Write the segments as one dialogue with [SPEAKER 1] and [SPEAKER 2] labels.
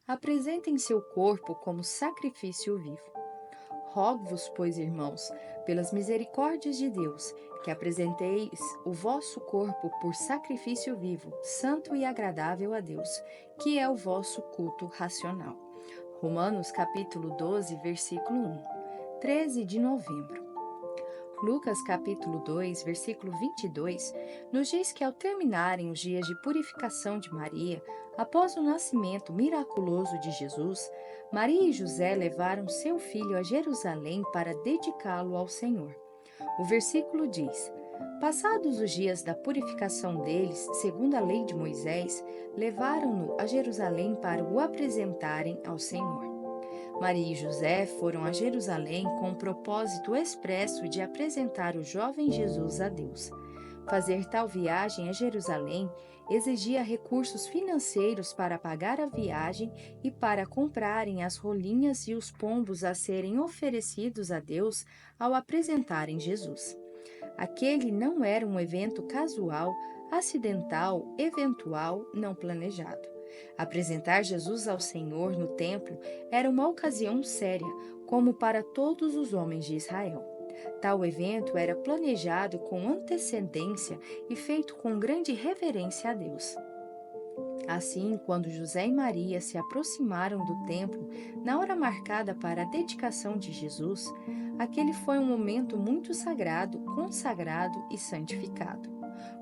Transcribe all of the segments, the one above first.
[SPEAKER 1] apresentem seu corpo como sacrifício vivo. Rogo-vos, pois, irmãos, pelas misericórdias de Deus, que apresenteis o vosso corpo por sacrifício vivo, santo e agradável a Deus, que é o vosso culto racional. Romanos capítulo 12, versículo 1, 13 de novembro. Lucas capítulo 2, versículo 22, nos diz que ao terminarem os dias de purificação de Maria, após o nascimento miraculoso de Jesus, Maria e José levaram seu filho a Jerusalém para dedicá-lo ao Senhor. O versículo diz: Passados os dias da purificação deles, segundo a lei de Moisés, levaram-no a Jerusalém para o apresentarem ao Senhor. Maria e José foram a Jerusalém com o propósito expresso de apresentar o jovem Jesus a Deus. Fazer tal viagem a Jerusalém exigia recursos financeiros para pagar a viagem e para comprarem as rolinhas e os pombos a serem oferecidos a Deus ao apresentarem Jesus. Aquele não era um evento casual, acidental, eventual, não planejado. Apresentar Jesus ao Senhor no templo era uma ocasião séria, como para todos os homens de Israel. Tal evento era planejado com antecedência e feito com grande reverência a Deus. Assim, quando José e Maria se aproximaram do templo, na hora marcada para a dedicação de Jesus, aquele foi um momento muito sagrado, consagrado e santificado.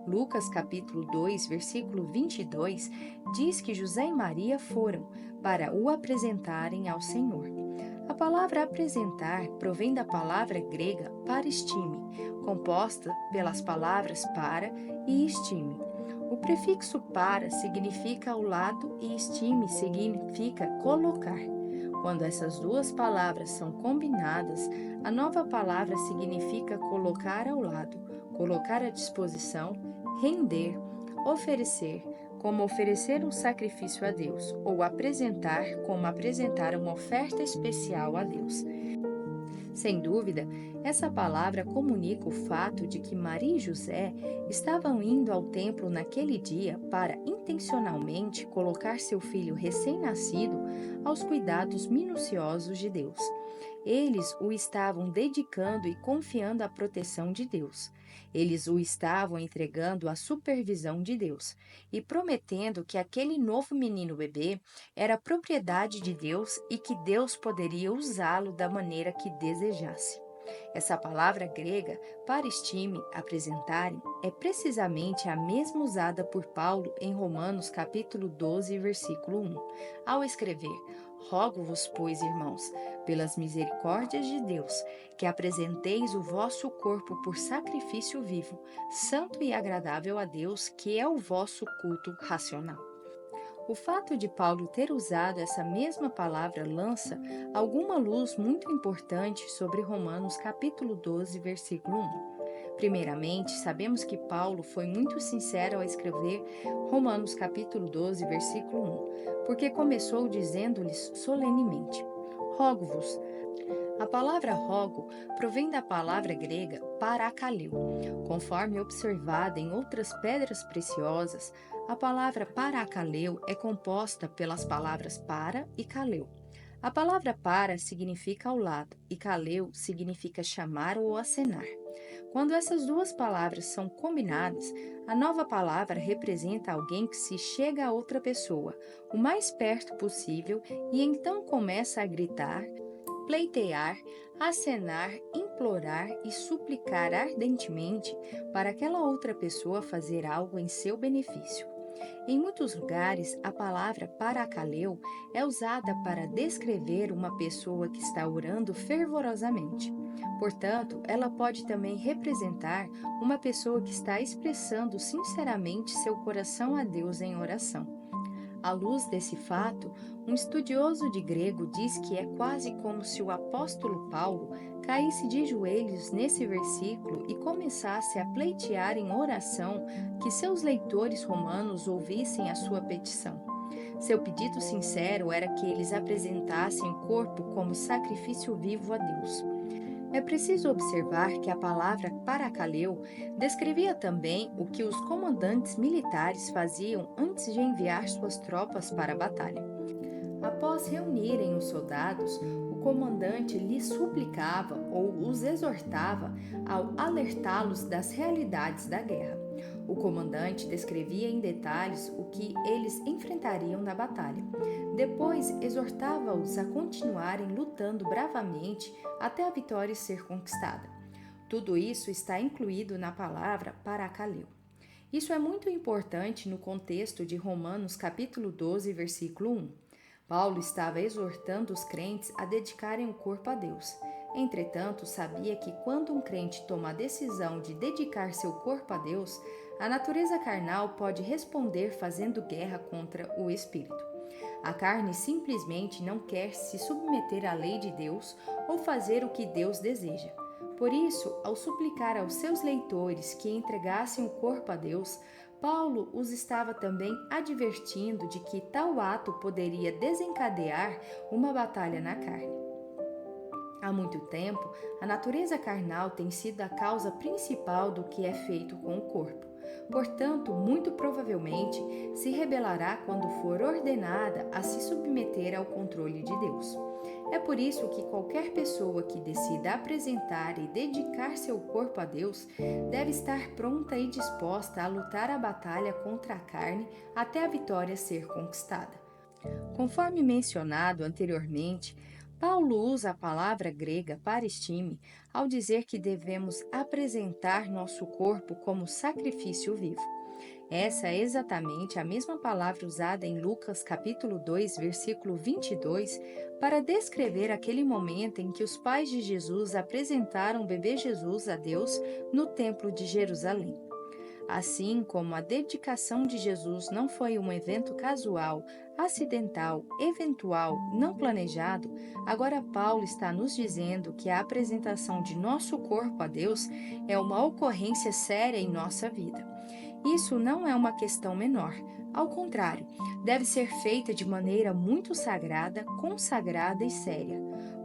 [SPEAKER 1] Lucas capítulo 2, versículo 22, diz que José e Maria foram para o apresentarem ao Senhor. A palavra apresentar provém da palavra grega paristime, composta pelas palavras para e estime. O prefixo para significa ao lado e estime significa colocar. Quando essas duas palavras são combinadas, a nova palavra significa colocar ao lado, colocar à disposição, render, oferecer, como oferecer um sacrifício a Deus, ou apresentar, como apresentar uma oferta especial a Deus. Sem dúvida, essa palavra comunica o fato de que Maria e José estavam indo ao templo naquele dia para intencionalmente colocar seu filho recém-nascido aos cuidados minuciosos de Deus. Eles o estavam dedicando e confiando à proteção de Deus. Eles o estavam entregando à supervisão de Deus e prometendo que aquele novo menino bebê era propriedade de Deus e que Deus poderia usá-lo da maneira que desejasse. Essa palavra grega, paristime, apresentarem, é precisamente a mesma usada por Paulo em Romanos capítulo 12, versículo 1, ao escrever: Rogo-vos, pois, irmãos, pelas misericórdias de Deus, que apresenteis o vosso corpo por sacrifício vivo, santo e agradável a Deus, que é o vosso culto racional. O fato de Paulo ter usado essa mesma palavra lança alguma luz muito importante sobre Romanos capítulo 12, versículo 1. Primeiramente, sabemos que Paulo foi muito sincero ao escrever Romanos capítulo 12, versículo 1, porque começou dizendo-lhes solenemente: Rogo-vos. A palavra rogo provém da palavra grega parakaleu. Conforme observada em outras pedras preciosas, a palavra parakaleu é composta pelas palavras para e kaleu. A palavra para significa ao lado e kaleu significa chamar ou acenar. Quando essas duas palavras são combinadas, a nova palavra representa alguém que se chega a outra pessoa, o mais perto possível, e então começa a gritar, pleitear, acenar, implorar e suplicar ardentemente para aquela outra pessoa fazer algo em seu benefício. Em muitos lugares, a palavra parakaleu é usada para descrever uma pessoa que está orando fervorosamente. Portanto, ela pode também representar uma pessoa que está expressando sinceramente seu coração a Deus em oração. À luz desse fato, um estudioso de grego diz que é quase como se o apóstolo Paulo caísse de joelhos nesse versículo e começasse a pleitear em oração que seus leitores romanos ouvissem a sua petição. Seu pedido sincero era que eles apresentassem o corpo como sacrifício vivo a Deus. É preciso observar que a palavra parakaleu descrevia também o que os comandantes militares faziam antes de enviar suas tropas para a batalha. Após reunirem os soldados, o comandante lhes suplicava ou os exortava ao alertá-los das realidades da guerra. O comandante descrevia em detalhes o que eles enfrentariam na batalha. Depois, exortava-os a continuarem lutando bravamente até a vitória ser conquistada. Tudo isso está incluído na palavra parakaleu. Isso é muito importante no contexto de Romanos capítulo 12, versículo 1. Paulo estava exortando os crentes a dedicarem o corpo a Deus. Entretanto, sabia que quando um crente toma a decisão de dedicar seu corpo a Deus, a natureza carnal pode responder fazendo guerra contra o espírito. A carne simplesmente não quer se submeter à lei de Deus ou fazer o que Deus deseja. Por isso, ao suplicar aos seus leitores que entregassem o corpo a Deus, Paulo os estava também advertindo de que tal ato poderia desencadear uma batalha na carne. Há muito tempo, a natureza carnal tem sido a causa principal do que é feito com o corpo. Portanto, muito provavelmente se rebelará quando for ordenada a se submeter ao controle de Deus. É por isso que qualquer pessoa que decida apresentar e dedicar seu corpo a Deus deve estar pronta e disposta a lutar a batalha contra a carne até a vitória ser conquistada. Conforme mencionado anteriormente, Paulo usa a palavra grega paristime ao dizer que devemos apresentar nosso corpo como sacrifício vivo. Essa é exatamente a mesma palavra usada em Lucas capítulo 2, versículo 22, para descrever aquele momento em que os pais de Jesus apresentaram o bebê Jesus a Deus no templo de Jerusalém. Assim como a dedicação de Jesus não foi um evento casual, acidental, eventual, não planejado, agora Paulo está nos dizendo que a apresentação de nosso corpo a Deus é uma ocorrência séria em nossa vida. Isso não é uma questão menor. Ao contrário, deve ser feita de maneira muito sagrada, consagrada e séria.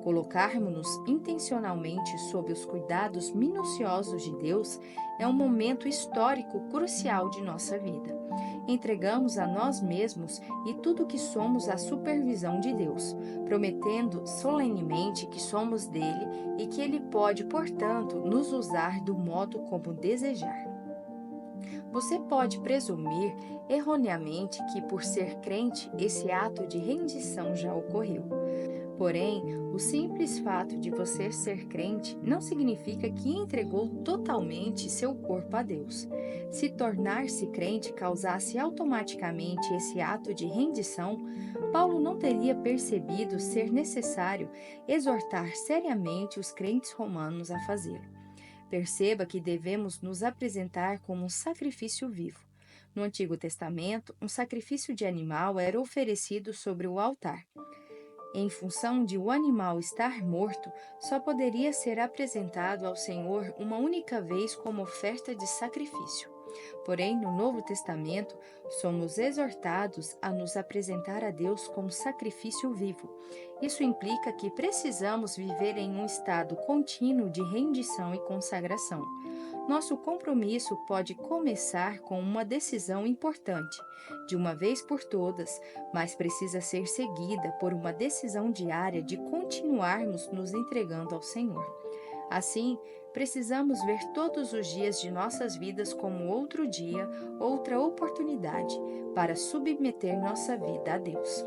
[SPEAKER 1] Colocarmos-nos intencionalmente sob os cuidados minuciosos de Deus é um momento histórico crucial de nossa vida. Entregamos a nós mesmos e tudo o que somos à supervisão de Deus, prometendo solenemente que somos dele e que ele pode, portanto, nos usar do modo como desejar. Você pode presumir erroneamente que, por ser crente, esse ato de rendição já ocorreu. Porém, o simples fato de você ser crente não significa que entregou totalmente seu corpo a Deus. Se tornar-se crente causasse automaticamente esse ato de rendição, Paulo não teria percebido ser necessário exortar seriamente os crentes romanos a fazê-lo. Perceba que devemos nos apresentar como um sacrifício vivo. No Antigo Testamento, um sacrifício de animal era oferecido sobre o altar. Em função de o animal estar morto, só poderia ser apresentado ao Senhor uma única vez como oferta de sacrifício. Porém, no Novo Testamento, somos exortados a nos apresentar a Deus como sacrifício vivo. Isso implica que precisamos viver em um estado contínuo de rendição e consagração. Nosso compromisso pode começar com uma decisão importante, de uma vez por todas, mas precisa ser seguida por uma decisão diária de continuarmos nos entregando ao Senhor. Assim, precisamos ver todos os dias de nossas vidas como outro dia, outra oportunidade para submeter nossa vida a Deus.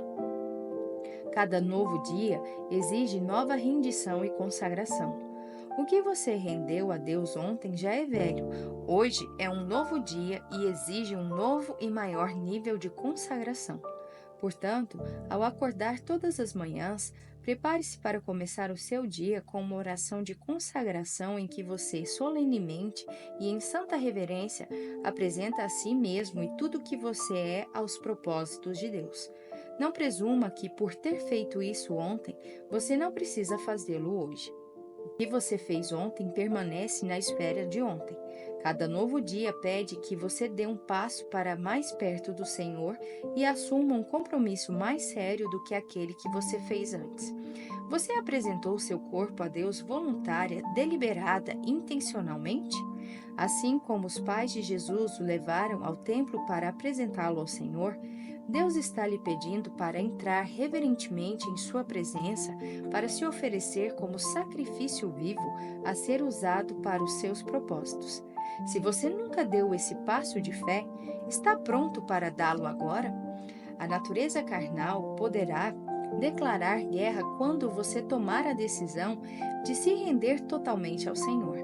[SPEAKER 1] Cada novo dia exige nova rendição e consagração. O que você rendeu a Deus ontem já é velho. Hoje é um novo dia e exige um novo e maior nível de consagração. Portanto, ao acordar todas as manhãs, prepare-se para começar o seu dia com uma oração de consagração em que você solenemente e em santa reverência apresenta a si mesmo e tudo o que você é aos propósitos de Deus. Não presuma que, por ter feito isso ontem, você não precisa fazê-lo hoje. O que você fez ontem permanece na esfera de ontem. Cada novo dia pede que você dê um passo para mais perto do Senhor e assuma um compromisso mais sério do que aquele que você fez antes. Você apresentou seu corpo a Deus voluntária, deliberada, intencionalmente? Assim como os pais de Jesus o levaram ao templo para apresentá-lo ao Senhor, Deus está lhe pedindo para entrar reverentemente em sua presença para se oferecer como sacrifício vivo a ser usado para os seus propósitos. Se você nunca deu esse passo de fé, está pronto para dá-lo agora? A natureza carnal poderá declarar guerra quando você tomar a decisão de se render totalmente ao Senhor.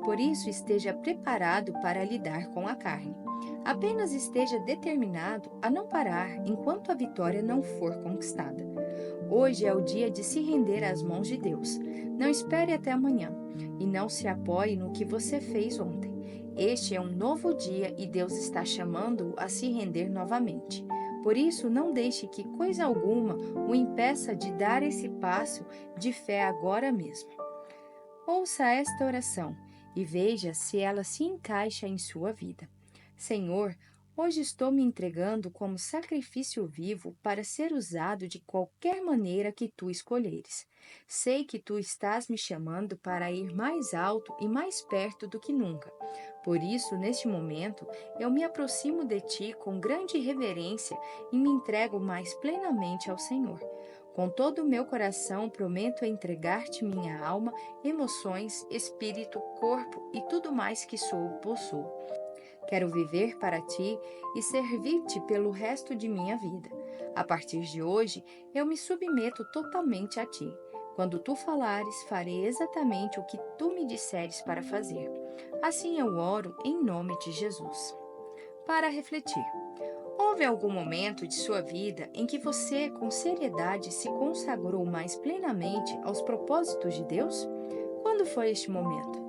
[SPEAKER 1] Por isso, esteja preparado para lidar com a carne. Apenas esteja determinado a não parar enquanto a vitória não for conquistada. Hoje é o dia de se render às mãos de Deus. Não espere até amanhã e não se apoie no que você fez ontem. Este é um novo dia e Deus está chamando-o a se render novamente. Por isso, não deixe que coisa alguma o impeça de dar esse passo de fé agora mesmo. Ouça esta oração e veja se ela se encaixa em sua vida. Senhor, hoje estou me entregando como sacrifício vivo para ser usado de qualquer maneira que tu escolheres. Sei que tu estás me chamando para ir mais alto e mais perto do que nunca. Por isso, neste momento, eu me aproximo de ti com grande reverência e me entrego mais plenamente ao Senhor. Com todo o meu coração, prometo entregar-te minha alma, emoções, espírito, corpo e tudo mais que sou ou possuo. Quero viver para ti e servir-te pelo resto de minha vida. A partir de hoje, eu me submeto totalmente a ti. Quando tu falares, farei exatamente o que tu me disseres para fazer. Assim eu oro em nome de Jesus. Para refletir. Houve algum momento de sua vida em que você, com seriedade, se consagrou mais plenamente aos propósitos de Deus? Quando foi este momento?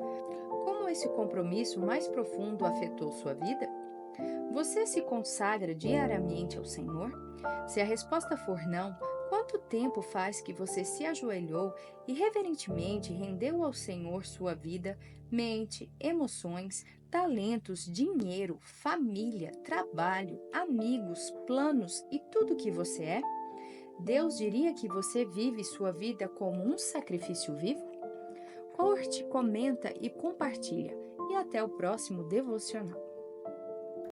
[SPEAKER 1] Como esse compromisso mais profundo afetou sua vida? Você se consagra diariamente ao Senhor? Se a resposta for não, quanto tempo faz que você se ajoelhou e reverentemente rendeu ao Senhor sua vida, mente, emoções, talentos, dinheiro, família, trabalho, amigos, planos e tudo o que você é? Deus diria que você vive sua vida como um sacrifício vivo? Curte, comenta e compartilha. E até o próximo devocional.